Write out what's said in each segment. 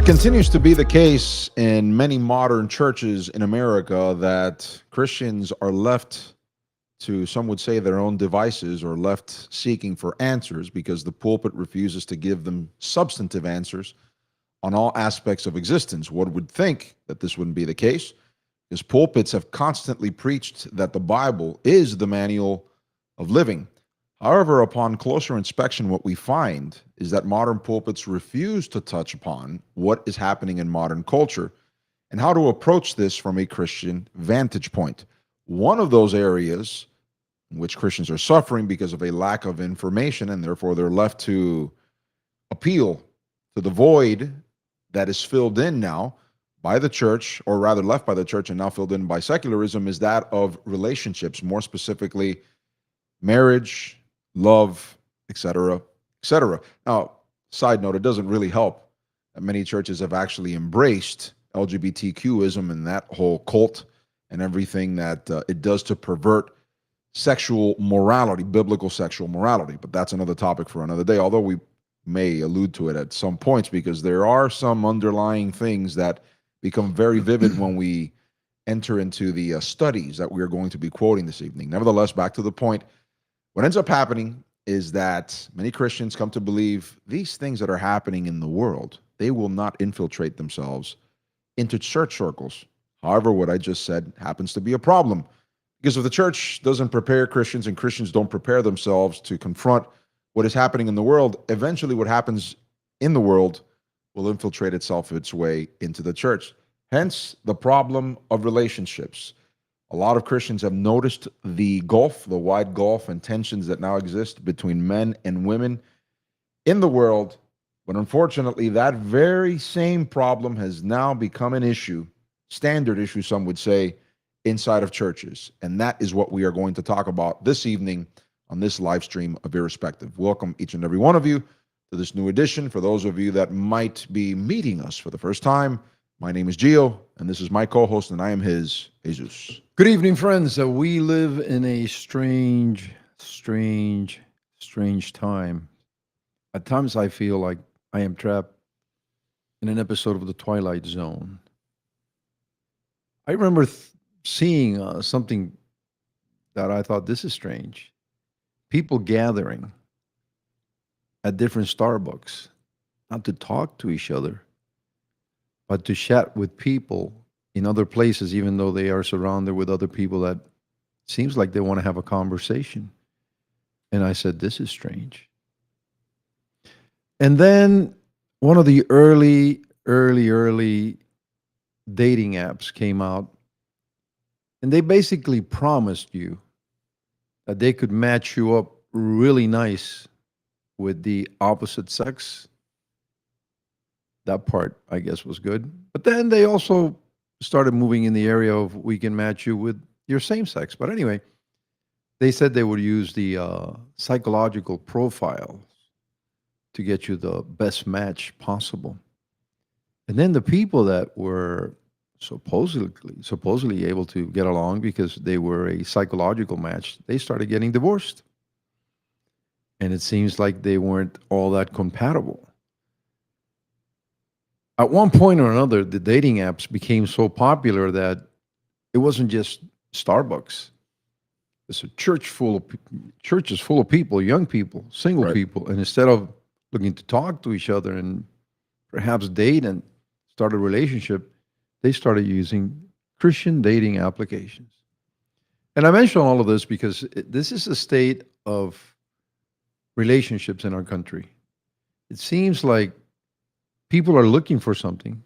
Continues to be the case in many modern churches in America that Christians are left to, some would say, their own devices or left seeking for answers because the pulpit refuses to give them substantive answers on all aspects of existence. One would think that this wouldn't be the case because pulpits have constantly preached that the Bible is the manual of living. However, upon closer inspection, what we find is that modern pulpits refuse to touch upon what is happening in modern culture and how to approach this from a Christian vantage point. One of those areas in which Christians are suffering because of a lack of information, and therefore they're left to appeal to the void that is filled in now by the church, or rather left by the church and now filled in by secularism, is that of relationships, more specifically marriage, love, etc., etc. Now, side note, it doesn't really help that many churches have actually embraced LGBTQism and that whole cult and everything that it does to pervert sexual morality, biblical sexual morality. But that's another topic for another day, although we may allude to it at some points because there are some underlying things that become very vivid when we enter into the studies that we are going to be quoting this evening. Nevertheless, back to the point. What ends up happening is that many Christians come to believe these things that are happening in the world, they will not infiltrate themselves into church circles. However, what I just said happens to be a problem because if the church doesn't prepare Christians and Christians don't prepare themselves to confront what is happening in the world, eventually what happens in the world will infiltrate itself its way into the church. Hence, the problem of relationships. A lot of Christians have noticed the gulf, the wide gulf and tensions that now exist between men and women in the world. But unfortunately, that very same problem has now become an issue, standard issue, some would say, inside of churches. And that is what we are going to talk about this evening on this live stream of Irrespective. Welcome each and every one of you to this new edition. For those of you that might be meeting us for the first time, my name is Gio, and this is my co-host, and I am his, Jesus. Good evening, friends. We live in a strange time. At times, I feel like I am trapped in an episode of The Twilight Zone. I remember seeing something that I thought, this is strange. People gathering at different Starbucks, not to talk to each other, but to chat with people in other places, even though they are surrounded with other people that seems like they want to have a conversation. And I said, this is strange. And then one of the early dating apps came out, and they basically promised you that they could match you up really nice with the opposite sex. That part, I guess, was good. But then they also started moving in the area of we can match you with your same sex. But anyway, they said they would use the psychological profiles to get you the best match possible. And then the people that were supposedly able to get along because they were a psychological match, they started getting divorced. And it seems like they weren't all that compatible. At one point or another, the dating apps became so popular that it wasn't just Starbucks. It's a churches full of people, young people, single Right. people, and instead of looking to talk to each other and perhaps date and start a relationship, they started using Christian dating applications. And I mention all of this because this is a state of relationships in our country. It seems like people are looking for something,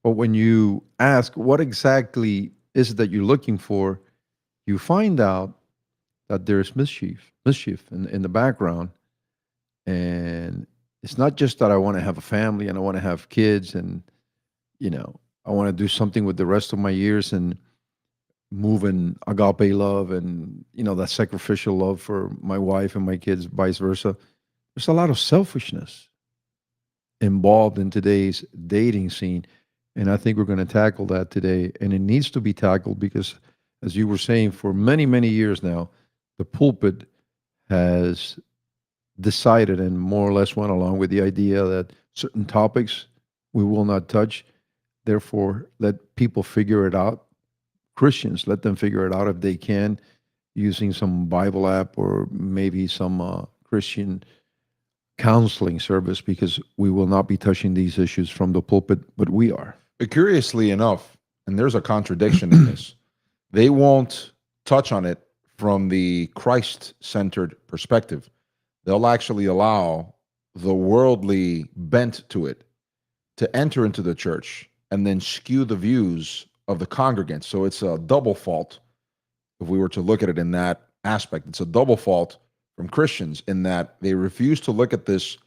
but when you ask what exactly is it that you're looking for, you find out that there's mischief in the background. And it's not just that I want to have a family and I want to have kids and, I want to do something with the rest of my years and move in agape love and, that sacrificial love for my wife and my kids, vice versa. There's a lot of selfishness involved in today's dating scene. And I think we're going to tackle that today. And it needs to be tackled because, as you were saying, for many, many years now, the pulpit has decided and more or less went along with the idea that certain topics we will not touch. Therefore, let people figure it out. Christians, let them figure it out if they can, using some Bible app or maybe some Christian counseling service, because we will not be touching these issues from the pulpit, but we are. But curiously enough, and there's a contradiction in this, they won't touch on it from the Christ-centered perspective. They'll actually allow the worldly bent to it to enter into the church and then skew the views of the congregants. So it's a double fault if we were to look at it in that aspect. It's a double fault from Christians in that they refuse to look at this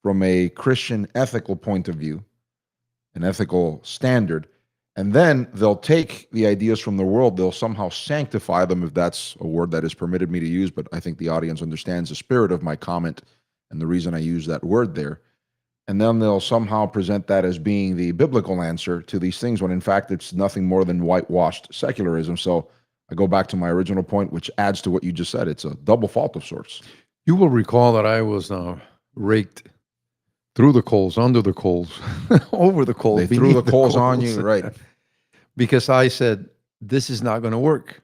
from a Christian ethical point of view, an ethical standard, and then they'll take the ideas from the world, they'll somehow sanctify them, if that's a word that is permitted me to use, but I think the audience understands the spirit of my comment and the reason I use that word there. And then they'll somehow present that as being the biblical answer to these things, when in fact it's nothing more than whitewashed secularism. So I go back to my original point, which adds to what you just said. It's a double fault of sorts. You will recall that I was raked through the coals, under the coals, over the coals. They threw the coals on you, right? Because I said, this is not going to work.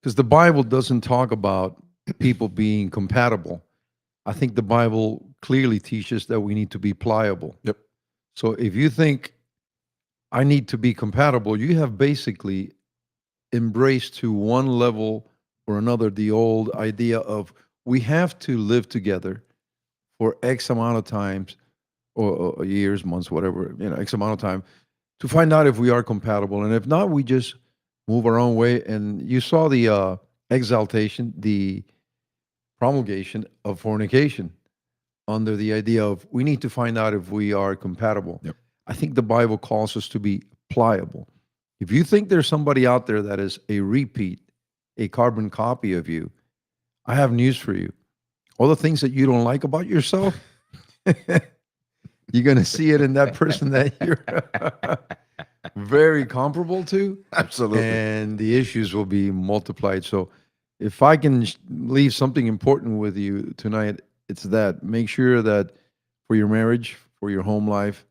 Because the Bible doesn't talk about people being compatible. I think the Bible clearly teaches that we need to be pliable. Yep. So if you think I need to be compatible, you have basically embraced to one level or another the old idea of we have to live together for X amount of times or years, months, whatever, X amount of time to find out if we are compatible. And if not, we just move our own way. And you saw the exaltation, the promulgation of fornication under the idea of we need to find out if we are compatible. Yep. I think the Bible calls us to be pliable. If you think there's somebody out there that is a repeat, a carbon copy of you, I have news for you. All the things that you don't like about yourself, you're going to see it in that person that you're very comparable to. Absolutely. And the issues will be multiplied. So if I can leave something important with you tonight, it's that. Make sure that for your marriage, for your home life,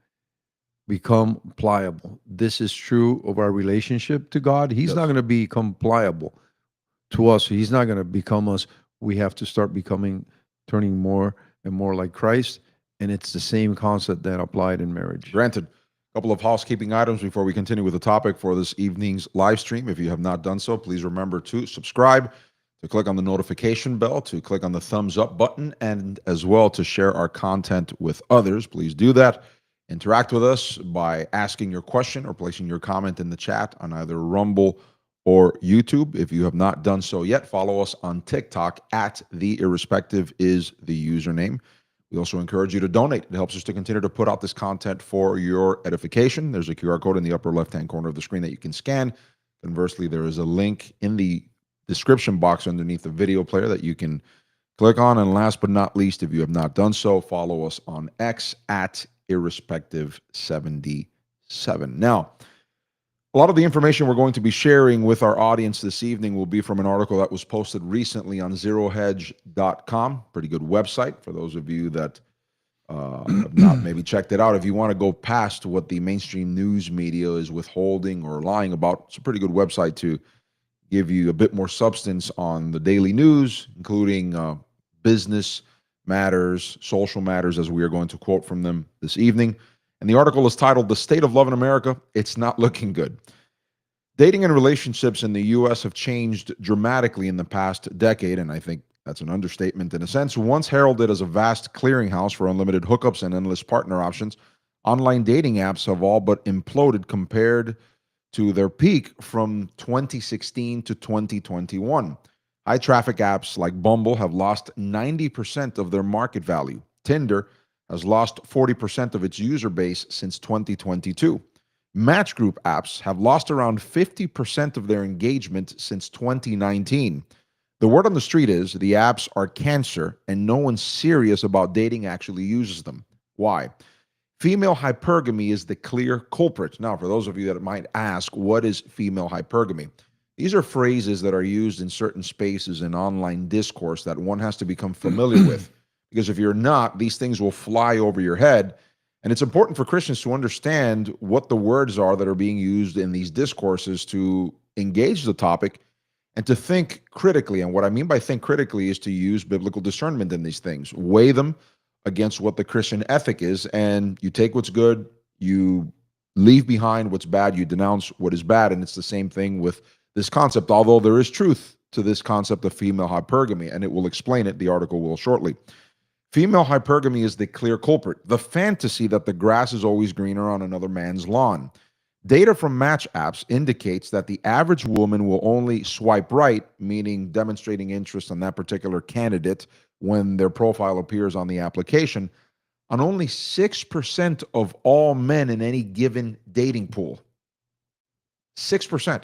become pliable. This is true of our relationship to God. He's not going to become pliable to us. He's not going to become us. We have to start turning more and more like Christ. And it's the same concept that applied in marriage. Granted. A couple of housekeeping items before we continue with the topic for this evening's live stream. If you have not done so, please remember to subscribe, to click on the notification bell, to click on the thumbs up button, and as well to share our content with others. Please do that. Interact with us by asking your question or placing your comment in the chat on either Rumble or YouTube. If you have not done so yet, follow us on TikTok at The Irrespective is the username. We also encourage you to donate. It helps us to continue to put out this content for your edification. There's a QR code in the upper left-hand corner of the screen that you can scan. Conversely, there is a link in the description box underneath the video player that you can click on. And last but not least, if you have not done so, follow us on X at Irrespective77. Now, a lot of the information we're going to be sharing with our audience this evening will be from an article that was posted recently on zerohedge.com. Pretty good website for those of you that have not maybe checked it out. If you want to go past what the mainstream news media is withholding or lying about, it's a pretty good website to give you a bit more substance on the daily news, including business matters, social matters, as we are going to quote from them this evening. And the article is titled, "The State of Love in America, It's Not Looking Good." Dating and relationships in the U.S. have changed dramatically in the past decade, and I think that's an understatement in a sense. Once heralded as a vast clearinghouse for unlimited hookups and endless partner options, online dating apps have all but imploded compared to their peak from 2016 to 2021. High traffic apps like Bumble have lost 90% of their market value. Tinder has lost 40% of its user base since 2022. Match group apps have lost around 50% of their engagement since 2019. The word on the street is the apps are cancer and no one serious about dating actually uses them. Why? Female hypergamy is the clear culprit. Now, for those of you that might ask, what is female hypergamy? These are phrases that are used in certain spaces in online discourse that one has to become familiar with. Because if you're not, these things will fly over your head And it's important for Christians to understand what the words are that are being used in these discourses to engage the topic and to think critically. And what I mean by think critically is to use biblical discernment in these things, weigh them against what the Christian ethic is, and you take what's good, you leave behind what's bad, you denounce what is bad. And it's the same thing with this concept, although there is truth to this concept of female hypergamy, and it will explain it. The article will shortly. Female hypergamy is the clear culprit, the fantasy that the grass is always greener on another man's lawn. Data from match apps indicates that the average woman will only swipe right, meaning demonstrating interest in that particular candidate when their profile appears on the application, on only 6% of all men in any given dating pool. 6%.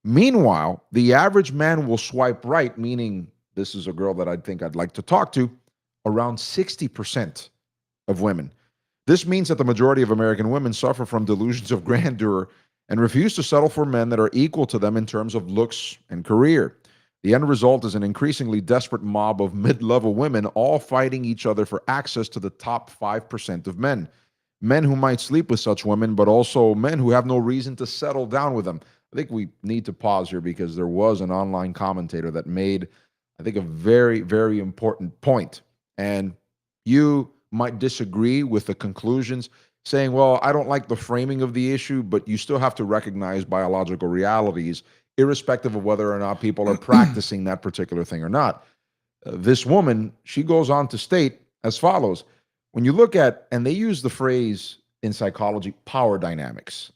Meanwhile, the average man will swipe right, meaning this is a girl that I think I'd like to talk to, around 60% of women. This means that the majority of American women suffer from delusions of grandeur and refuse to settle for men that are equal to them in terms of looks and career. The end result is an increasingly desperate mob of mid-level women all fighting each other for access to the top 5% of men. Men who might sleep with such women, but also men who have no reason to settle down with them. I think we need to pause here because there was an online commentator that made, I think, a very, very important point. And you might disagree with the conclusions, saying, well, I don't like the framing of the issue, but you still have to recognize biological realities, irrespective of whether or not people are practicing that particular thing or not. This woman, she goes on to state as follows. When you look at, and they use the phrase in psychology, power dynamics.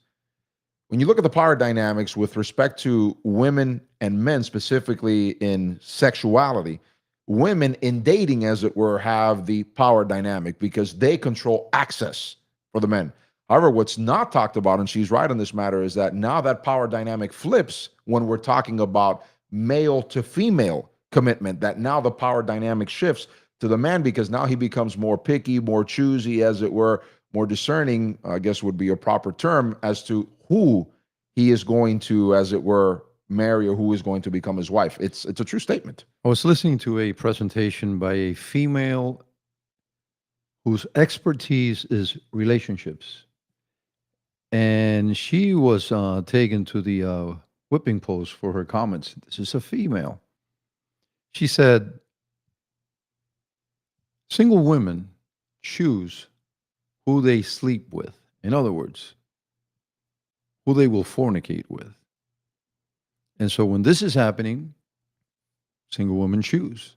When you look at the power dynamics with respect to women and men, specifically in sexuality, women in dating, as it were, have the power dynamic because they control access for the men. However, what's not talked about, and she's right on this matter, is that now that power dynamic flips when we're talking about male to female commitment, that now the power dynamic shifts to the man because now he becomes more picky, more choosy, as it were, more discerning, I guess would be a proper term, as to who he is going to, as it were, marry or who is going to become his wife. It's a true statement. I was listening to a presentation by a female whose expertise is relationships. And she was taken to the whipping post for her comments. This is a female. She said, single women choose who they sleep with. In other words, who they will fornicate with. And so when this is happening, single women choose.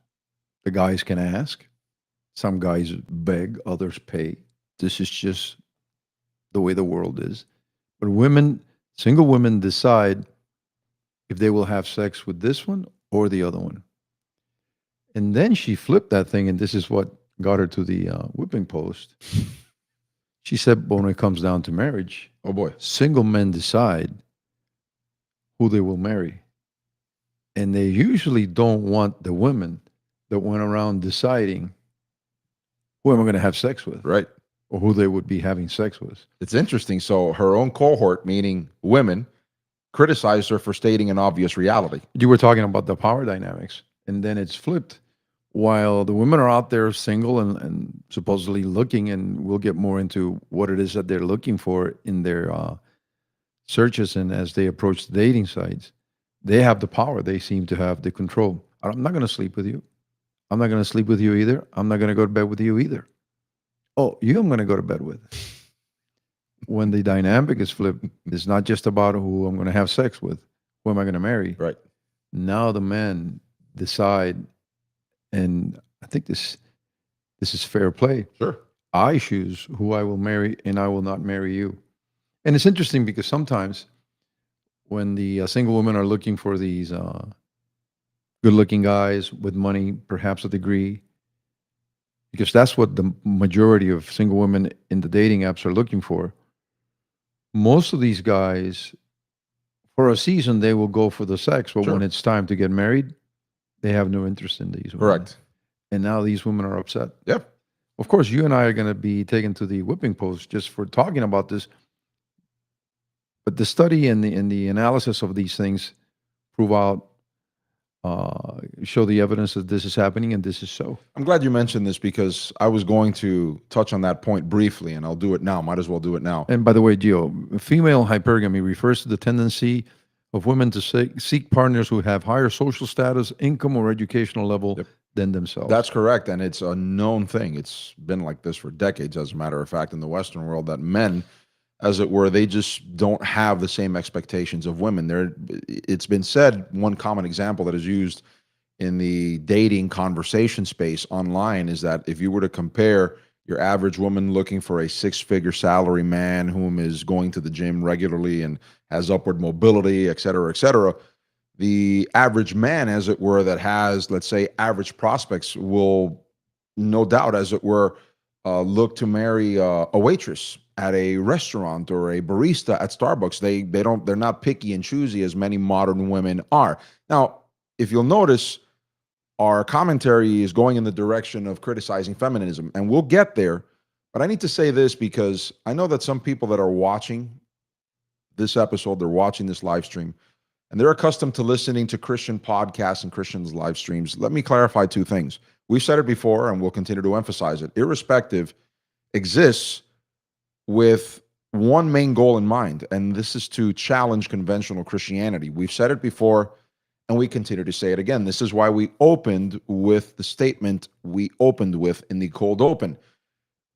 The guys can ask. Some guys beg, others pay. This is just the way the world is. But women, single women decide if they will have sex with this one or the other one. And then she flipped that thing, and this is what got her to the whipping post. She said, when it comes down to marriage, Oh boy, single men decide who they will marry. And they usually don't want the women that went around deciding who am I going to have sex with, right. or who they would be having sex with. It's interesting. So her own cohort, meaning women, criticized her for stating an obvious reality. You were talking about the power dynamics, and then it's flipped. While the women are out there single and supposedly looking, and we'll get more into what it is that they're looking for in their searches and as they approach the dating sites, they have the power. They seem to have the control. I'm not going to sleep with you. I'm not going to sleep with you either. I'm not going to go to bed with you either. Oh, you I'm going to go to bed with. When the dynamic is flipped, it's not just about who I'm going to have sex with. Who am I going to marry? Right. Now the men decide, and I think this is fair play. Sure. I choose who I will marry, and I will not marry you. And it's interesting because sometimes when the single women are looking for these good-looking guys with money, perhaps a degree, because that's what the majority of single women in the dating apps are looking for. Most of these guys, for a season, they will go for the sex, but Sure. when it's time to get married, they have no interest in these women. Correct. And now these women are upset. Yep. Of course, you and I are going to be taken to the whipping post just for talking about this. But the study and the analysis of these things prove out show the evidence that this is happening and this is so. I'm glad you mentioned this because I was going to touch on that point briefly, and I'll do it now. Might as well do it now. And by the way, Gio, female hypergamy refers to the tendency of women to seek partners who have higher social status, income, or educational level Yep. than themselves. That's correct, and it's a known thing. It's been like this for decades, as a matter of fact, in the Western world, that men, as it were, they just don't have the same expectations of women. It's been said, one common example that is used in the dating conversation space online is that if you were to compare your average woman looking for a six-figure salary man whom is going to the gym regularly and has upward mobility, et cetera, the average man, as it were, that has, let's say, average prospects will no doubt, as it were, look to marry a waitress at a restaurant or a barista at Starbucks. They're not picky and choosy as many modern women are. Now, if you'll notice, our commentary is going in the direction of criticizing feminism, and we'll get there. But I need to say this because I know that some people that are watching this episode, they're watching this live stream, and they're accustomed to listening to Christian podcasts and Christians live streams. Let me clarify two things. We've said it before, and we'll continue to emphasize it. Irrespective exists with one main goal in mind, and this is to challenge conventional Christianity. We've said it before, and we continue to say it again. This is why we opened with the statement we opened with in the cold open.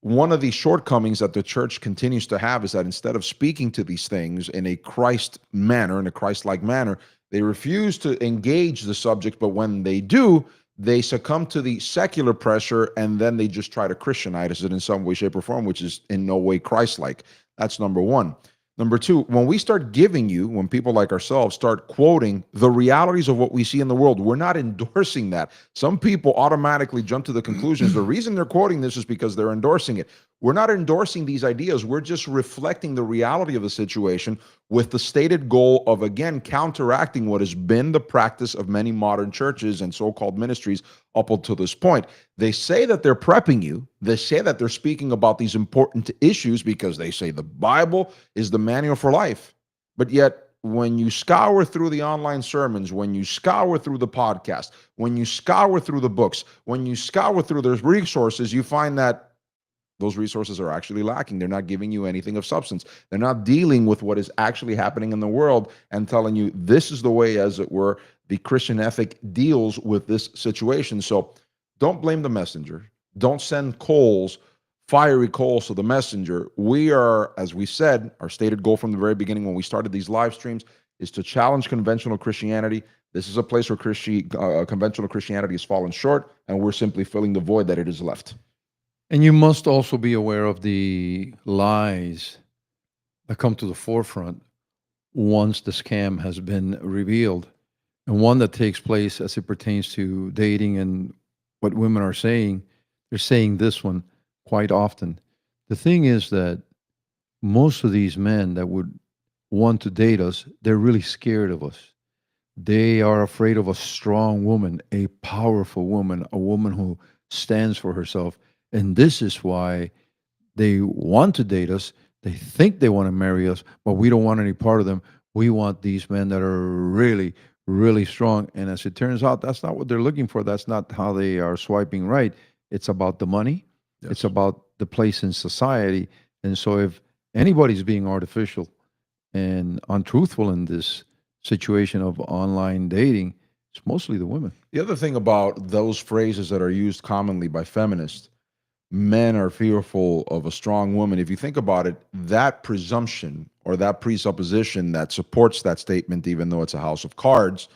One of the shortcomings that the church continues to have is that instead of speaking to these things in a Christ manner, in a Christ-like manner, they refuse to engage the subject, but when they do, they succumb to the secular pressure, and then they just try to Christianize it in some way, shape, or form, which is in no way Christ-like. That's number one. Number two, when we start giving you, when people like ourselves start quoting the realities of what we see in the world, we're not endorsing that. Some people automatically jump to the conclusions. The reason they're quoting this is because they're endorsing it. We're not endorsing these ideas. We're just reflecting the reality of the situation with the stated goal of, again, counteracting what has been the practice of many modern churches and so-called ministries up until this point. They say that they're prepping you. They say that they're speaking about these important issues because they say the Bible is the manual for life. But yet, when you scour through the online sermons, when you scour through the podcast, when you scour through the books, when you scour through those resources, you find that those resources are actually lacking. They're not giving you anything of substance. They're not dealing with what is actually happening in the world and telling you this is the way, as it were, the Christian ethic deals with this situation. So don't blame the messenger. Don't send fiery coals to the messenger. We are, as we said, our stated goal from the very beginning when we started these live streams is to challenge conventional Christianity. This is a place where conventional Christianity has fallen short, and we're simply filling the void that it has left. And you must also be aware of the lies that come to the forefront once the scam has been revealed, and one that takes place as it pertains to dating and what women are saying. They're saying this one quite often. The thing is that most of these men that would want to date us, they're really scared of us. They are afraid of a strong woman, a powerful woman, a woman who stands for herself. And this is why they want to date us. They think they want to marry us, but we don't want any part of them. We want these men that are really, really strong. And as it turns out, that's not what they're looking for. That's not how they are swiping right. It's about the money. Yes. It's about the place in society. And so if anybody's being artificial and untruthful in this situation of online dating, it's mostly the women. The other thing about those phrases that are used commonly by feminists, men are fearful of a strong woman. If you think about it, that presumption or that presupposition that supports that statement, even though it's a house of cards,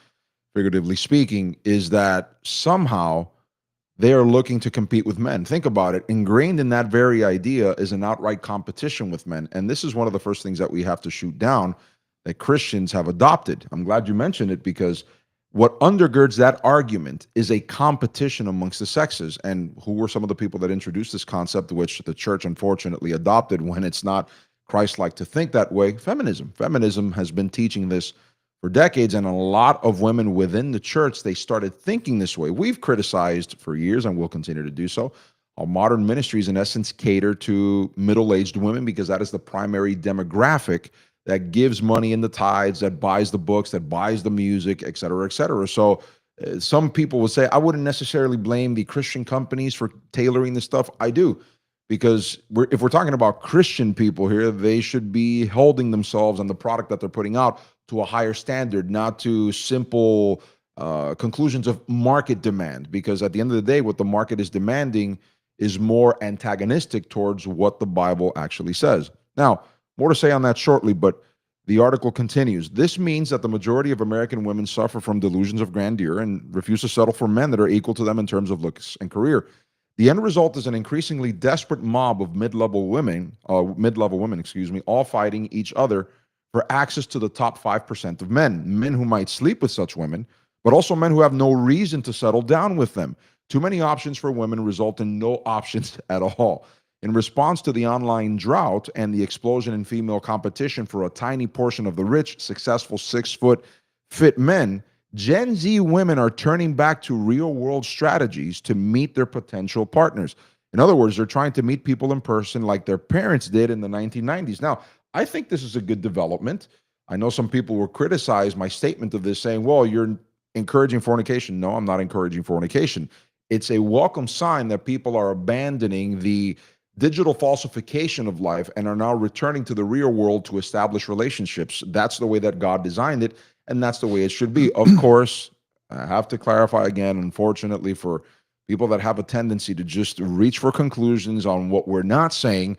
figuratively speaking, is that somehow they are looking to compete with men. Think about it. Ingrained in that very idea is an outright competition with men. And this is one of the first things that we have to shoot down that Christians have adopted. I'm glad you mentioned it because what undergirds that argument is a competition amongst the sexes. And who were some of the people that introduced this concept, which the church unfortunately adopted when it's not Christ-like to think that way? Feminism. Feminism has been teaching this for decades, and a lot of women within the church, they started thinking this way. We've criticized for years, and we'll continue to do so, how modern ministries in essence cater to middle-aged women because that is the primary demographic that gives money in the tithes, that buys the books, that buys the music, et cetera, et cetera. So Some people would say I wouldn't necessarily blame the Christian companies for tailoring this stuff. I do, because if we're talking about Christian people here, they should be holding themselves and the product that they're putting out to a higher standard, not to simple conclusions of market demand. Because at the end of the day, what the market is demanding is more antagonistic towards what the Bible actually says. Now, more to say on that shortly, but the article continues. This means that the majority of American women suffer from delusions of grandeur and refuse to settle for men that are equal to them in terms of looks and career. The end result is an increasingly desperate mob of mid-level women, all fighting each other for access to the top 5% of men who might sleep with such women, but also men who have no reason to settle down with them. Too many options for women result in no options at all. In response to the online drought and the explosion in female competition for a tiny portion of the rich, successful 6-foot fit men, Gen Z women are turning back to real world strategies to meet their potential partners. In other words, they're trying to meet people in person like their parents did in the 1990s. Now, I think this is a good development. I know some people will criticize my statement of this, saying, well, you're encouraging fornication. No, I'm not encouraging fornication. It's a welcome sign that people are abandoning the digital falsification of life and are now returning to the real world to establish relationships. That's the way that God designed it, and that's the way it should be. Of course, I have to clarify again, unfortunately, for people that have a tendency to just reach for conclusions on what we're not saying,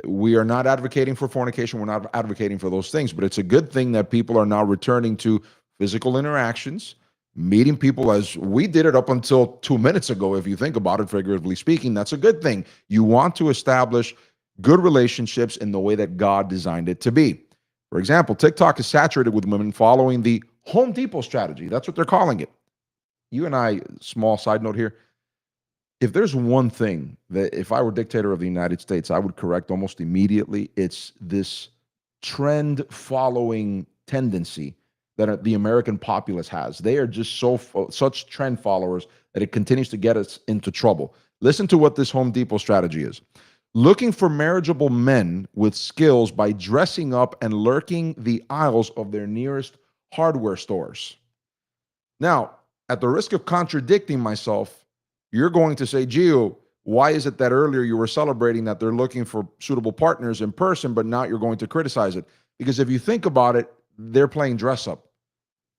we are not advocating for fornication. We're not advocating for those things, but it's a good thing that people are now returning to physical interactions, meeting people as we did it up until 2 minutes ago. If you think about it, figuratively speaking, that's a good thing. You want to establish good relationships in the way that God designed it to be. For example, TikTok is saturated with women following the Home Depot strategy. That's what they're calling it. You and I, small side note here, if there's one thing that if I were dictator of the United States, I would correct almost immediately, it's this trend following tendency that the American populace has. They are just such trend followers that it continues to get us into trouble. Listen to what this Home Depot strategy is. Looking for marriageable men with skills by dressing up and lurking the aisles of their nearest hardware stores. Now, at the risk of contradicting myself, you're going to say, Gio, why is it that earlier you were celebrating that they're looking for suitable partners in person, but now you're going to criticize it? Because if you think about it, they're playing dress up.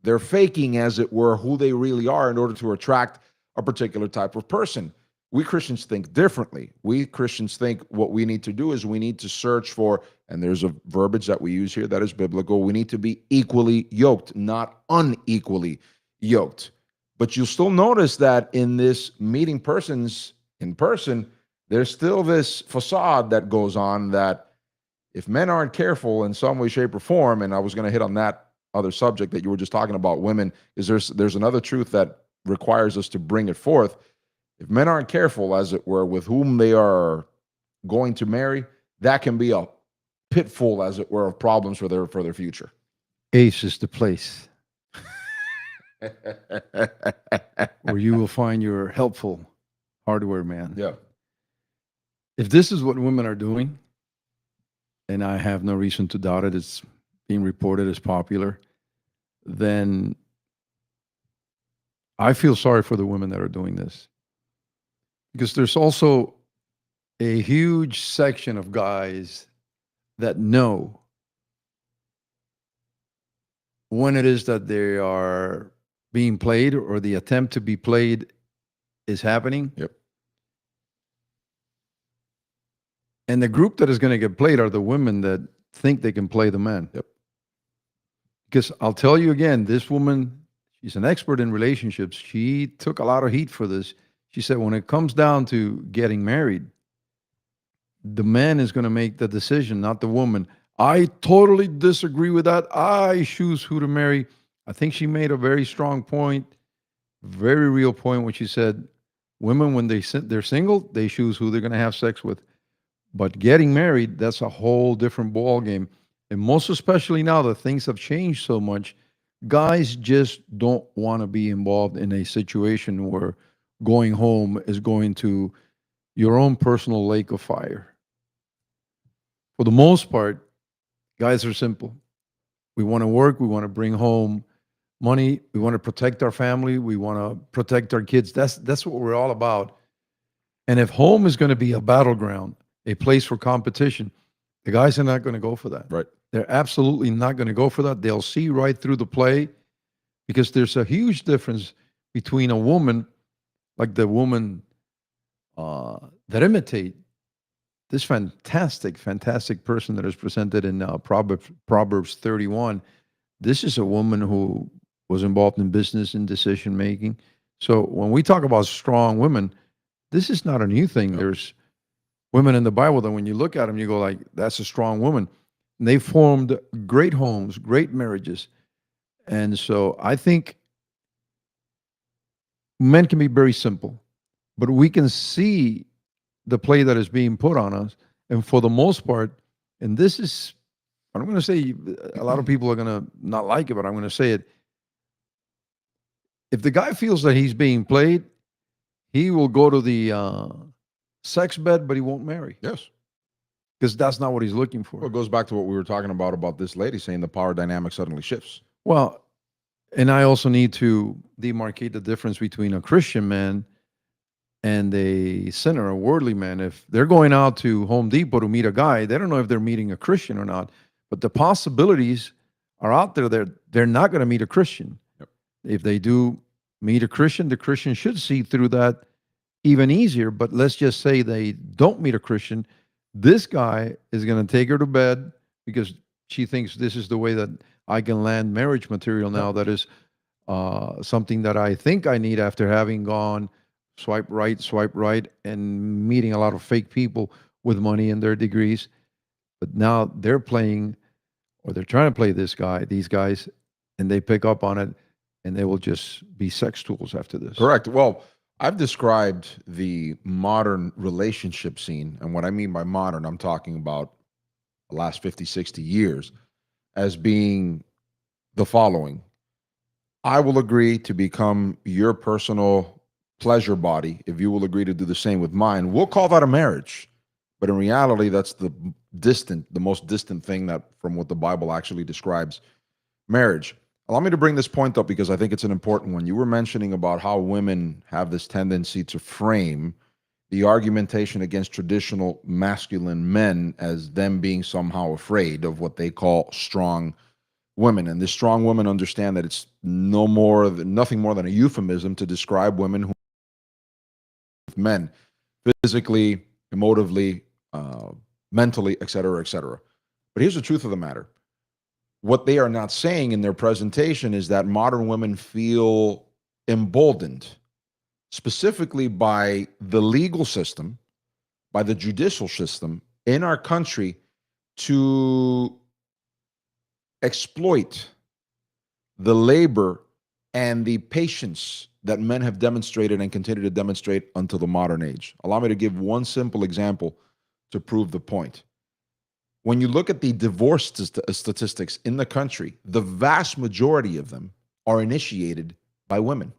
They're faking, as it were, who they really are in order to attract a particular type of person. We Christians think differently. We Christians think what we need to do is we need to search for, and there's a verbiage that we use here that is biblical, we need to be equally yoked, not unequally yoked. But you'll still notice that in this meeting persons in person, there's still this facade that goes on that if men aren't careful in some way, shape, or form, and I was going to hit on that other subject that you were just talking about, women, is there's another truth that requires us to bring it forth. If men aren't careful, as it were, with whom they are going to marry, that can be a pitfall, as it were, of problems for their future. Ace is the place where you will find your helpful hardware man. Yeah. If this is what women are doing, and I have no reason to doubt it, it's being reported as popular, then I feel sorry for the women that are doing this. Because there's also a huge section of guys that know when it is that they are being played or the attempt to be played is happening. Yep. And the group that is going to get played are the women that think they can play the man. Yep. Because I'll tell you again, this woman, she's an expert in relationships. She took a lot of heat for this. She said, when it comes down to getting married, the man is going to make the decision, not the woman. I totally disagree with that. I choose who to marry. I think she made a very strong point, very real point when she said, women, when they're single, they choose who they're going to have sex with. But getting married, that's a whole different ball game. And most especially now that things have changed so much, guys just don't want to be involved in a situation where going home is going to your own personal lake of fire. For the most part, guys are simple. We want to work. We want to bring home money. We want to protect our family. We want to protect our kids. That's what we're all about. And if home is going to be a battleground, a place for competition, the guys are not going to go for that. Right. They're absolutely not going to go for that. They'll see right through the play because there's a huge difference between a woman, like the woman that imitate this fantastic person that is presented in Proverbs 31. This is a woman who was involved in business and decision making. So when we talk about strong women, this is not a new thing. Yep. There's women in the Bible that when you look at them, you go like, that's a strong woman. And they formed great homes, great marriages. And so I think men can be very simple, but we can see the play that is being put on us. And for the most part, and this is, I'm going to say, a lot of people are going to not like it, but I'm going to say it. If the guy feels that he's being played, he will go to the sex bed, but he won't marry. Yes. Because that's not what he's looking for. Well, it goes back to what we were talking about this lady saying the power dynamic suddenly shifts. Well, and I also need to demarcate the difference between a Christian man and a sinner, a worldly man. If they're going out to Home Depot to meet a guy, they don't know if they're meeting a Christian or not. But the possibilities are out there. They're not going to meet a Christian. Yep. If they do meet a Christian, the Christian should see through that even easier. But let's just say they don't meet a Christian. This guy is going to take her to bed because she thinks this is the way that I can land marriage material now. That is something that I think I need after having gone swipe right, and meeting a lot of fake people with money and their degrees. But now they're playing, or they're trying to play these guys, and they pick up on it, and they will just be sex tools after this. Correct. Well, I've described the modern relationship scene, and what I mean by modern, I'm talking about the last 50, 60 years, as being the following. I will agree to become your personal pleasure body if you will agree to do the same with mine. We'll call that a marriage. But in reality, that's the most distant thing that from what the Bible actually describes marriage. Allow me to bring this point up because I think it's an important one. You were mentioning about how women have this tendency to frame the argumentation against traditional masculine men as them being somehow afraid of what they call strong women. And the strong women understand that it's nothing more than a euphemism to describe women who men physically, emotively, mentally, et cetera, et cetera. But here's the truth of the matter. What they are not saying in their presentation is that modern women feel emboldened, specifically by the legal system, by the judicial system in our country to exploit the labor and the patience that men have demonstrated and continue to demonstrate until the modern age. Allow me to give one simple example to prove the point. When you look at the divorce statistics in the country, the vast majority of them are initiated by women.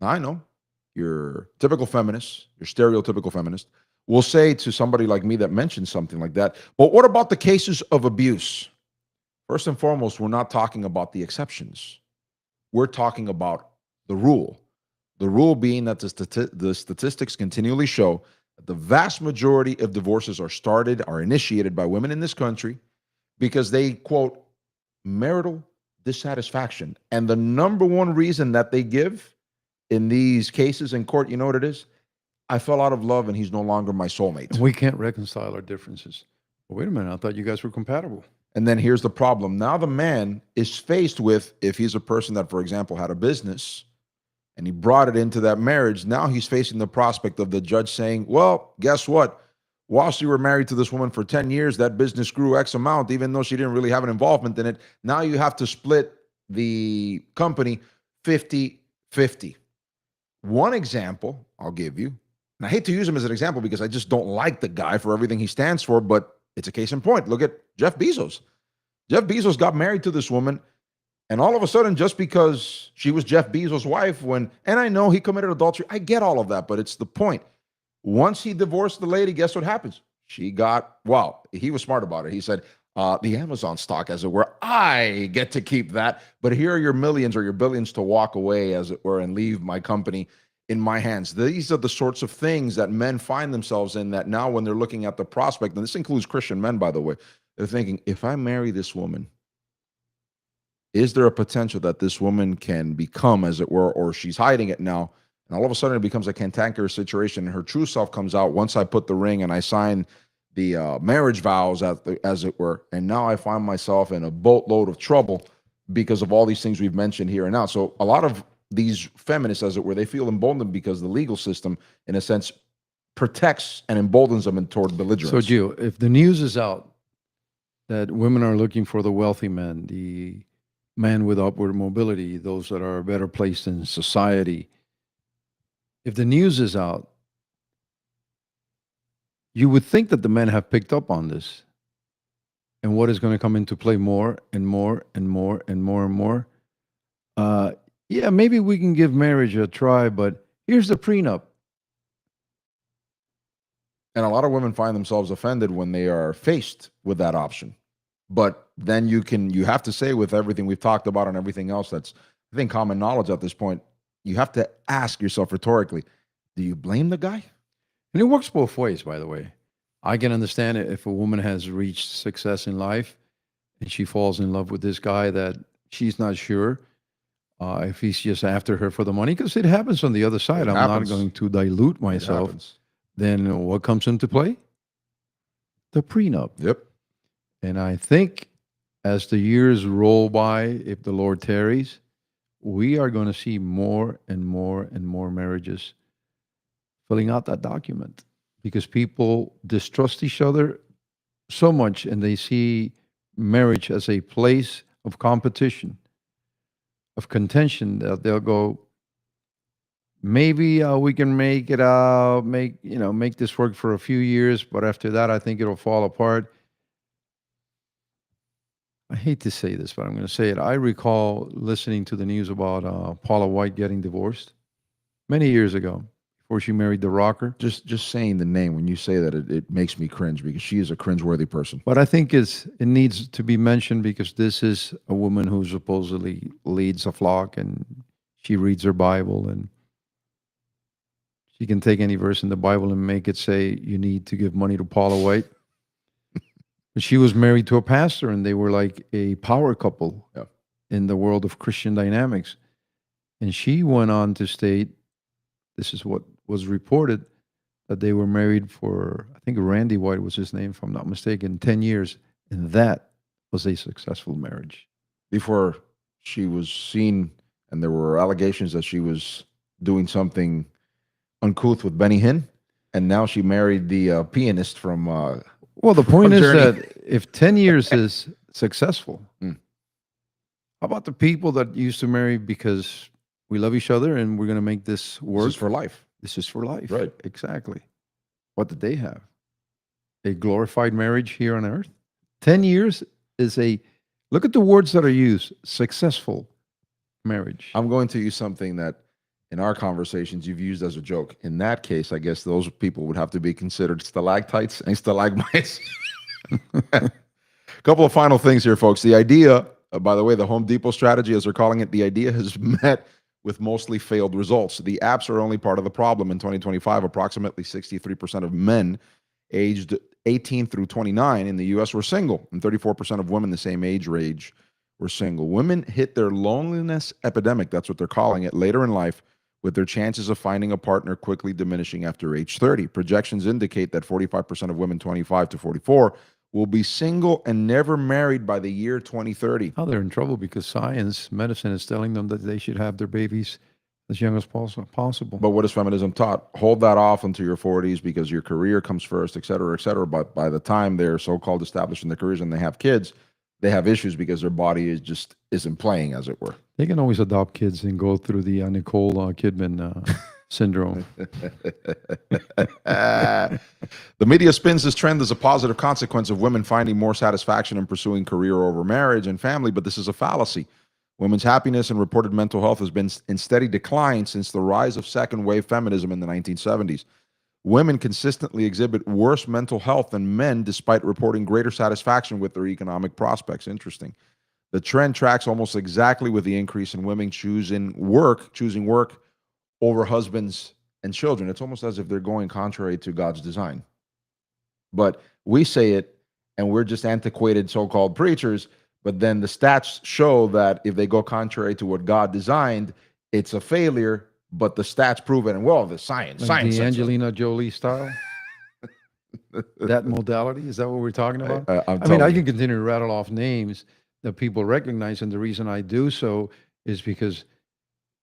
Now, I know your typical feminist, your stereotypical feminist, will say to somebody like me that mentions something like that, but what about the cases of abuse? First and foremost, we're not talking about the exceptions. We're talking about the rule. The rule being that the statistics continually show that the vast majority of divorces are initiated by women in this country because they, quote, marital dissatisfaction. And the number one reason that they give in these cases in court, you know what it is? I fell out of love and he's no longer my soulmate. We can't reconcile our differences. Well, wait a minute, I thought you guys were compatible. And then here's the problem. Now the man is faced with, if he's a person that, for example, had a business and he brought it into that marriage, now he's facing the prospect of the judge saying, well, guess what? Whilst you were married to this woman for 10 years, that business grew X amount, even though she didn't really have an involvement in it. Now you have to split the company 50-50. One example I'll give you, and I hate to use him as an example because I just don't like the guy for everything he stands for, but it's a case in point. Look at Jeff Bezos. Jeff Bezos got married to this woman, and all of a sudden, just because she was Jeff Bezos' wife, and I know he committed adultery, I get all of that, but it's the point. Once he divorced the lady, guess what happens? He was smart about it. He said, the Amazon stock, as it were. I get to keep that, but here are your millions or your billions to walk away, as it were, and leave my company in my hands. These are the sorts of things that men find themselves in, that now when they're looking at the prospect, and this includes Christian men, by the way, they're thinking, if I marry this woman, is there a potential that this woman can become, as it were, or she's hiding it now, and all of a sudden it becomes a cantankerous situation, and her true self comes out once I put the ring and I sign the marriage vows, as it were, and now I find myself in a boatload of trouble because of all these things we've mentioned here and now. So a lot of these feminists, as it were, they feel emboldened because the legal system, in a sense, protects and emboldens them toward belligerence. So, Gio, if the news is out that women are looking for the wealthy man, the man with upward mobility, those that are better placed in society, if the news is out, you would think that the men have picked up on this. And what is going to come into play more and more and more and more and more? Yeah, maybe we can give marriage a try, but here's the prenup. And a lot of women find themselves offended when they are faced with that option. But then you have to say, with everything we've talked about and everything else that's, I think, common knowledge at this point, you have to ask yourself rhetorically, do you blame the guy? And it works both ways, by the way. I can understand it if a woman has reached success in life and she falls in love with this guy that she's not sure if he's just after her for the money, because it happens on the other side. I'm not going to dilute myself. Then what comes into play? The prenup. Yep. And I think as the years roll by, if the Lord tarries, we are going to see more and more and more marriages filling out that document, because people distrust each other so much and they see marriage as a place of competition, of contention, that they'll go, maybe we can make it make this work for a few years, but after that I think it'll fall apart. I hate to say this, but I'm going to say it. I recall listening to the news about Paula White getting divorced many years ago, before she married the rocker. Just saying the name, when you say that, it makes me cringe, because she is a cringeworthy person. But I think it needs to be mentioned, because this is a woman who supposedly leads a flock and she reads her Bible, and she can take any verse in the Bible and make it say you need to give money to Paula White. But she was married to a pastor, and they were like a power couple in the world of Christian dynamics. And she went on to state, this is what was reported, that they were married for, I think Randy White was his name, if I'm not mistaken, 10 years. And that was a successful marriage. Before she was seen, and there were allegations that she was doing something uncouth with Benny Hinn, and now she married the pianist from well, the point is Journey. that if 10 years is successful, how about the people that used to marry because we love each other and we're going to make this work? This is for life. This is for life. Right. Exactly. What did they have? A glorified marriage here on earth? 10 years is look at the words that are used, successful marriage. I'm going to use something that in our conversations you've used as a joke. In that case, I guess those people would have to be considered stalactites and stalagmites. A couple of final things here, folks. The idea, by the way, the Home Depot strategy, as they're calling it, the idea has met with mostly failed results. The apps are only part of the problem. In 2025, approximately 63% of men aged 18 through 29 in the U.S. were single, and 34% of women the same age range were single. Women hit their loneliness epidemic, that's what they're calling it, later in life, with their chances of finding a partner quickly diminishing after age 30. Projections indicate that 45% of women 25 to 44 will be single and never married by the year 2030. Oh, they're in trouble because medicine is telling them that they should have their babies as young as possible. But what is feminism taught? Hold that off until your 40s because your career comes first, et cetera, et cetera. But by the time they're so-called established in their careers and they have kids, they have issues because their body isn't playing, as it were. They can always adopt kids and go through the Nicole Kidman syndrome. The media spins this trend as a positive consequence of women finding more satisfaction in pursuing career over marriage and family, but this is a fallacy. Women's happiness and reported mental health has been in steady decline since the rise of second wave feminism in the 1970s. Women consistently exhibit worse mental health than men despite reporting greater satisfaction with their economic prospects. Interesting. The trend tracks almost exactly with the increase in women choosing work over husbands and children. It's almost as if they're going contrary to God's design. But we say it, and we're just antiquated so-called preachers. But then the stats show that if they go contrary to what God designed, it's a failure. But the stats prove it, and well, the science, Like science the says so. Angelina Jolie style, that modality. Is that what we're talking about? I'm I mean, I telling you. can continue to rattle off names that people recognize, and the reason I do so is because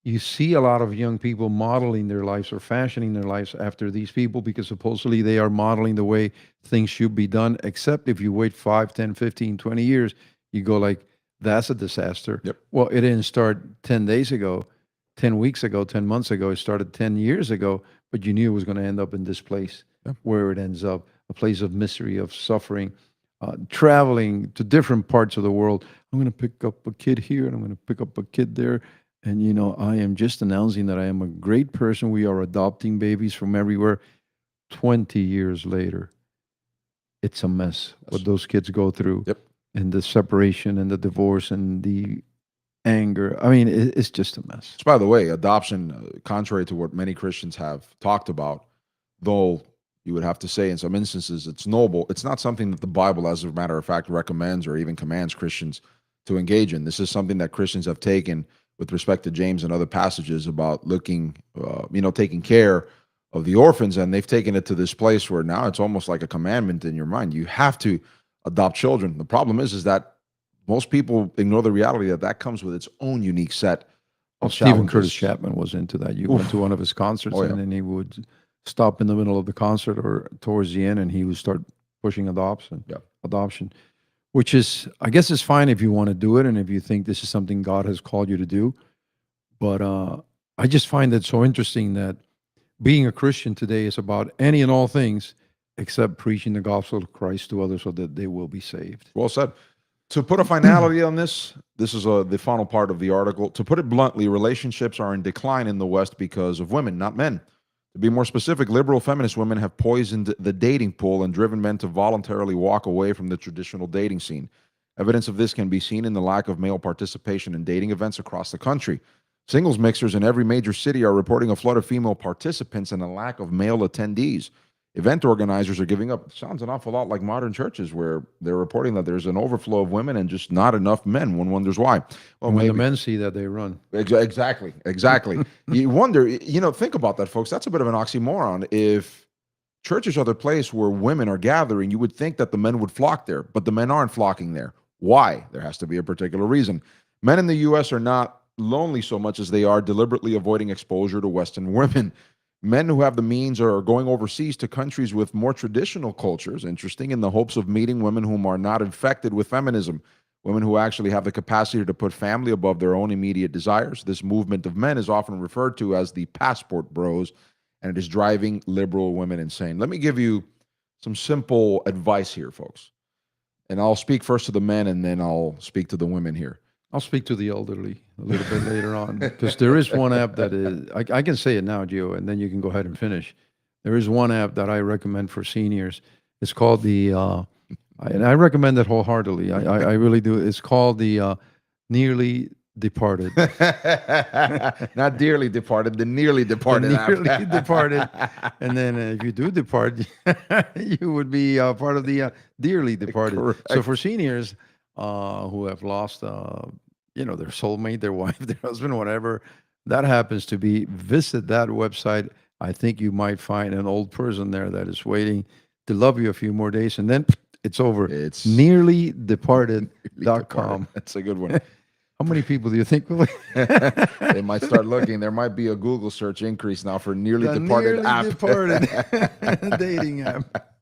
you see a lot of young people modeling their lives or fashioning their lives after these people because supposedly they are modeling the way things should be done, except if you wait 5, 10, 15, 20 years, you go like, that's a disaster. Yep. Well, it didn't start 10 days ago, 10 weeks ago, 10 months ago. It started 10 years ago, but you knew it was going to end up in this place where it ends up, a place of misery, of suffering, traveling to different parts of the world. I'm going to pick up a kid here and I'm going to pick up a kid there. And, I am just announcing that I am a great person. We are adopting babies from everywhere. 20 years later, it's a mess what those kids go through. Yep. And the separation and the divorce and the anger. I mean, it's just a mess. So, by the way, adoption, contrary to what many Christians have talked about, though you would have to say in some instances it's noble, it's not something that the Bible, as a matter of fact, recommends or even commands Christians to engage in. This is something that Christians have taken with respect to James and other passages about looking, taking care of the orphans, and they've taken it to this place where now it's almost like a commandment in your mind. You have to adopt children. The problem is that most people ignore the reality that comes with its own unique set of Stephen challenges. Curtis Chapman was into that. You went to one of his concerts, and then he would stop in the middle of the concert or towards the end, and he would start pushing adoption. Which is, I guess, is fine if you want to do it and if you think this is something God has called you to do. But I just find it so interesting that being a Christian today is about any and all things except preaching the gospel of Christ to others so that they will be saved. Well said. To put a finality on this is the final part of the article. To put it bluntly, relationships are in decline in the West because of women, not men. To be more specific, liberal feminist women have poisoned the dating pool and driven men to voluntarily walk away from the traditional dating scene. Evidence of this can be seen in the lack of male participation in dating events across the country. Singles mixers in every major city are reporting a flood of female participants and a lack of male attendees. Event organizers are giving up. It sounds an awful lot like modern churches where they're reporting that there's an overflow of women and just not enough men. One wonders why. Well, when the men see that, they run. Exactly. You wonder, think about that, folks. That's a bit of an oxymoron. If churches are the place where women are gathering, you would think that the men would flock there, but the men aren't flocking there. Why? There has to be a particular reason. Men in the U.S. are not lonely so much as they are deliberately avoiding exposure to Western women. Men who have the means are going overseas to countries with more traditional cultures, interesting, in the hopes of meeting women whom are not infected with feminism, women who actually have the capacity to put family above their own immediate desires. This movement of men is often referred to as the passport bros, and it is driving liberal women insane. Let me give you some simple advice here, folks. And I'll speak first to the men, and then I'll speak to the women here. I'll speak to the elderly a little bit later on, because there is one app that is, I can say it now, Gio, and then you can go ahead and finish. There is one app that I recommend for seniors. It's called and I recommend it wholeheartedly. I really do. It's called the Nearly Departed. Not dearly departed, the nearly departed. Nearly departed. And then if you do depart, you would be part of the dearly departed. Correct. So for seniors who have lost, their soulmate, their wife, their husband, whatever that happens to be, visit that website. I think you might find an old person there that is waiting to love you a few more days, and then it's over. It's nearlydeparted.com. That's a good one. How many people do you think will? They might start looking. There might be a Google search increase now for nearly departed app. Departed dating app.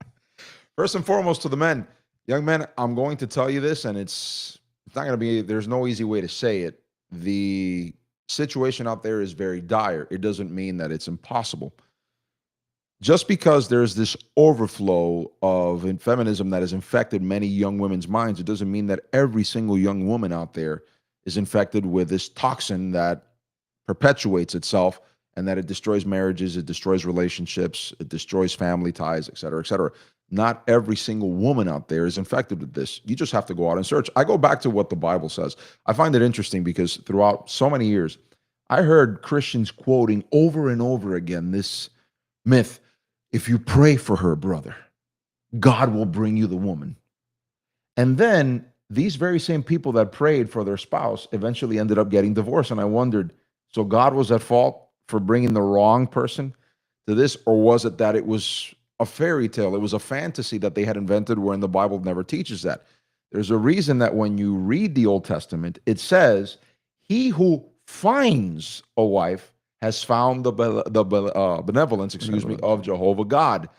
First and foremost, to the men, young men, I'm going to tell you this, and it's not going to be. There's no easy way to say it. The situation out there is very dire. It doesn't mean that it's impossible. Just because there's this overflow of feminism that has infected many young women's minds, it doesn't mean that every single young woman out there is infected with this toxin that perpetuates itself and that it destroys marriages, it destroys relationships, it destroys family ties, et cetera, et cetera. Not every single woman out there is infected with this. You just have to go out and search. I go back to what the Bible says. I find it interesting because throughout so many years, I heard Christians quoting over and over again this myth: if you pray for her, brother, God will bring you the woman. And then these very same people that prayed for their spouse eventually ended up getting divorced. And I wondered, so God was at fault for bringing the wrong person to this, or was it that it was a fairy tale? It was a fantasy that they had invented, wherein the Bible never teaches that. There's a reason that when you read the Old Testament, it says, he who finds a wife has found the benevolence, of Jehovah God.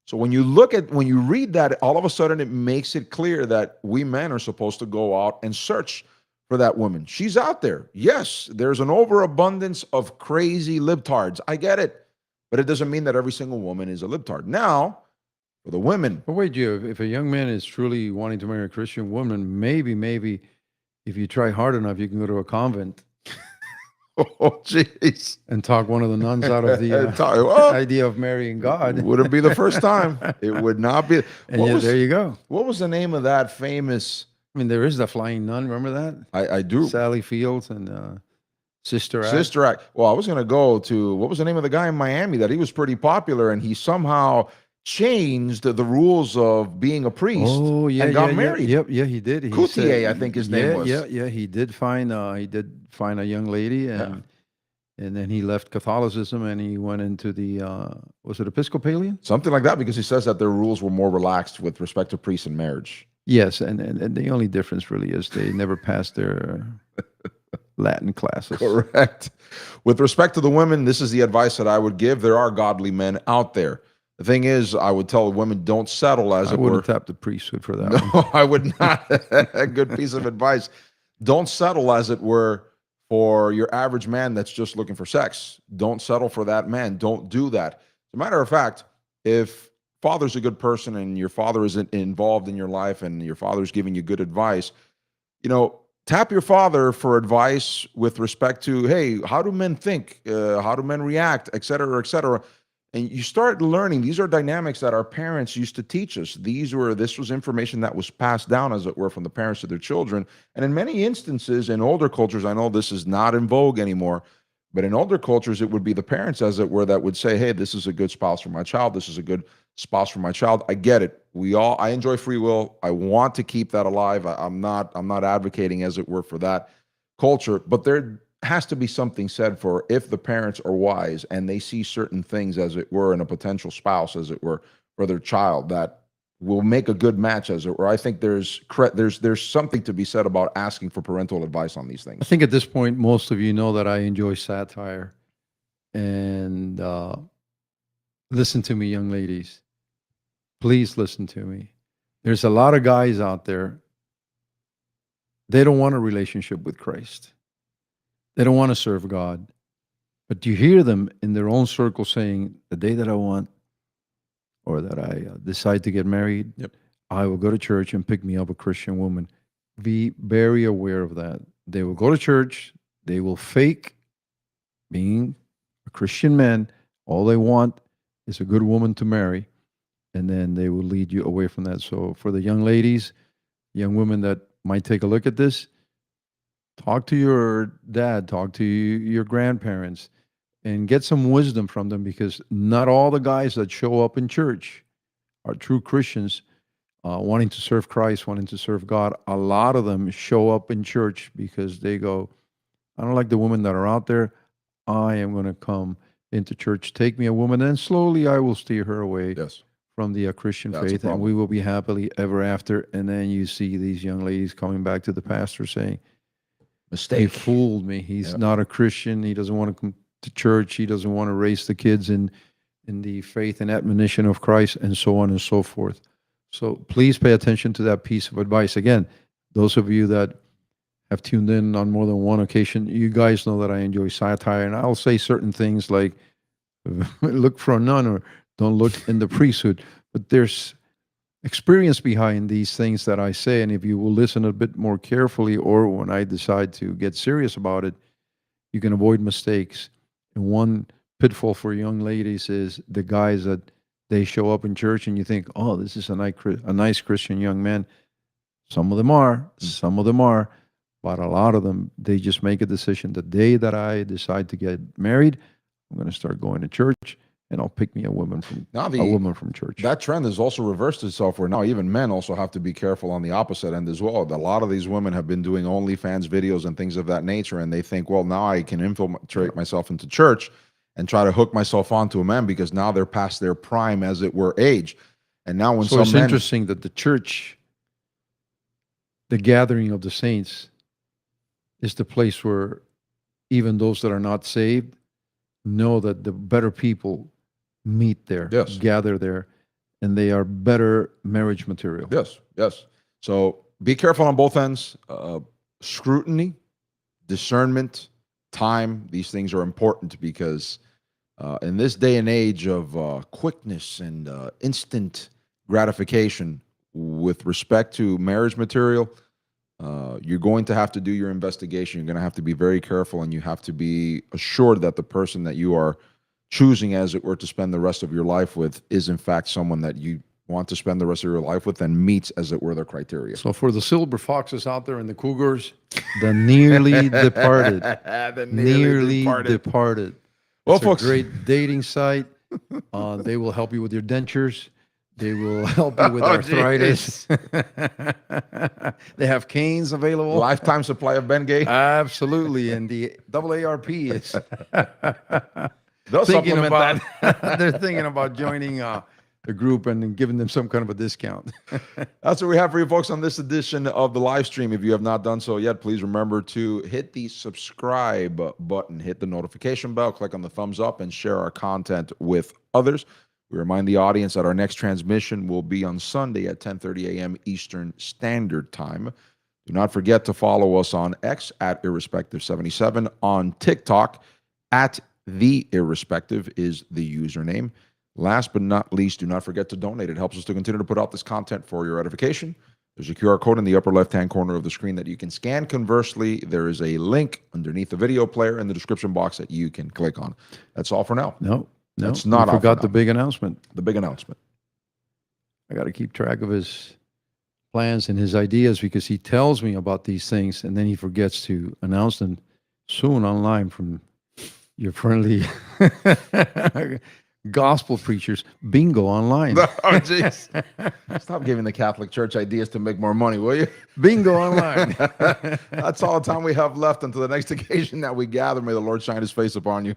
So when you read that, all of a sudden it makes it clear that we men are supposed to go out and search for that woman. She's out there. Yes, there's an overabundance of crazy libtards. I get it. But it doesn't mean that every single woman is a libtard. Now, for the women. But wait, Joe, if a young man is truly wanting to marry a Christian woman, maybe if you try hard enough, you can go to a convent. Oh, jeez. And talk one of the nuns out of the idea of marrying God. Wouldn't be the first time. It would not be. And there you go. What was the name of that famous? I mean, there is the flying nun. Remember that? I do. Sally Fields and Sister Act. Sister Act. Well, I was going to go to, what was the name of the guy in Miami that he was pretty popular, and he somehow changed the rules of being a priest. Oh, yeah, and got married. Yep, he did. Coutier, I think his name was. Yeah, he did find a young lady, and then he left Catholicism and he went into the was it Episcopalian? Something like that, because he says that their rules were more relaxed with respect to priests and marriage. Yes, and the only difference really is they never passed their Latin classes. Correct. With respect to the women, this is the advice that I would give. There are godly men out there. The thing is, I would tell women, don't settle, as it were. I wouldn't tap the priesthood for that. No, I would not. A good piece of advice. Don't settle, as it were, for your average man that's just looking for sex. Don't settle for that man. Don't do that. As a matter of fact, if father's a good person and your father isn't involved in your life and your father's giving you good advice, tap your father for advice with respect to, hey, how do men think? How do men react, et cetera, et cetera. And you start learning. These are dynamics that our parents used to teach us. This was information that was passed down, as it were, from the parents to their children. And in many instances, in older cultures, I know this is not in vogue anymore, but in older cultures, it would be the parents, as it were, that would say, hey, this is a good spouse for my child. This is a good spouse for my child. I get it. I enjoy free will. I want to keep that alive. I'm not advocating, as it were, for that culture, but there has to be something said for, if the parents are wise and they see certain things, as it were, in a potential spouse, as it were, for their child, that will make a good match, as it were. I think there's something to be said about asking for parental advice on these things. I think at this point, most of you know that I enjoy satire. And listen to me, young ladies. Please listen to me. There's a lot of guys out there, they don't want a relationship with Christ. They don't want to serve God. But you hear them in their own circle saying, the day that I want, or that I decide to get married, I will go to church and pick me up a Christian woman. Be very aware of that. They will go to church. They will fake being a Christian man. All they want is a good woman to marry. And then they will lead you away from that. So for the young ladies, young women that might take a look at this, talk to your dad, talk to your grandparents, and get some wisdom from them, because not all the guys that show up in church are true Christians, wanting to serve Christ, wanting to serve God. A lot of them show up in church because they go, I don't like the women that are out there. I am going to come into church. Take me a woman, and slowly I will steer her away from the Christian faith, and we will be happily ever after. And then you see these young ladies coming back to the pastor saying, mistake. He fooled me. He's not a Christian. He doesn't want to come to church. He doesn't want to raise the kids in the faith and admonition of Christ, and so on and so forth. So please pay attention to that piece of advice. Again, those of you that have tuned in on more than one occasion, you guys know that I enjoy satire, and I'll say certain things like, look for a nun, or don't look in the priesthood. But there's experience behind these things that I say, and if you will listen a bit more carefully, or when I decide to get serious about it, you can avoid mistakes. And one pitfall for young ladies is the guys that they show up in church and you think, oh, this is a nice Christian young man. Some of them are, but a lot of them, they just make a decision. The day that I decide to get married, I'm going to start going to church, and I'll pick me a woman from church. That trend has also reversed itself, where now even men also have to be careful on the opposite end as well. A lot of these women have been doing OnlyFans videos and things of that nature, and they think, well, now I can infiltrate myself into church and try to hook myself onto a man, because now they're past their prime, as it were, age. And now when so it's interesting that the church, the gathering of the saints, is the place where even those that are not saved know that the better people meet there, yes, gather there, and they are better marriage material. Yes, yes. So be careful on both ends. Scrutiny, discernment, time, these things are important, because in this day and age of quickness and instant gratification with respect to marriage material, you're going to have to do your investigation. You're going to have to be very careful, and you have to be assured that the person that you are choosing, as it were, to spend the rest of your life with is in fact someone that you want to spend the rest of your life with and meets, as it were, their criteria. So for the silver foxes out there and the cougars, the nearly departed, the nearly departed. Well, It's folks, a great dating site. They will help you with your dentures. They will help you with arthritis. They have canes available. lifetime supply of Bengay. Absolutely. And the AARP is They'll thinking supplement about that. they're thinking about joining the group and giving them some kind of a discount. That's what we have for you folks on this edition of the live stream. If you have not done so yet, please remember to hit the subscribe button, hit the notification bell, click on the thumbs up, and share our content with others. We remind the audience that our next transmission will be on Sunday at 10:30 a.m. Eastern Standard Time. Do not forget to follow us on X at Irrespective77, on TikTok at The Irrespective is the username. Last but not least, do not forget to donate. It helps us to continue to put out this content for your edification. There's a QR code in the upper left-hand corner of the screen that you can scan. Conversely, there is a link underneath the video player in the description box that you can click on. That's all for now. No, That's not I all for forgot the now. big announcement. The big announcement. I got to keep track of his plans and his ideas, because he tells me about these things and then he forgets to announce them soon online from your friendly gospel preachers. Bingo online. Oh, jeez. Stop giving the Catholic Church ideas to make more money, will you? Bingo online. That's all the time we have left until the next occasion that we gather. May the Lord shine his face upon you.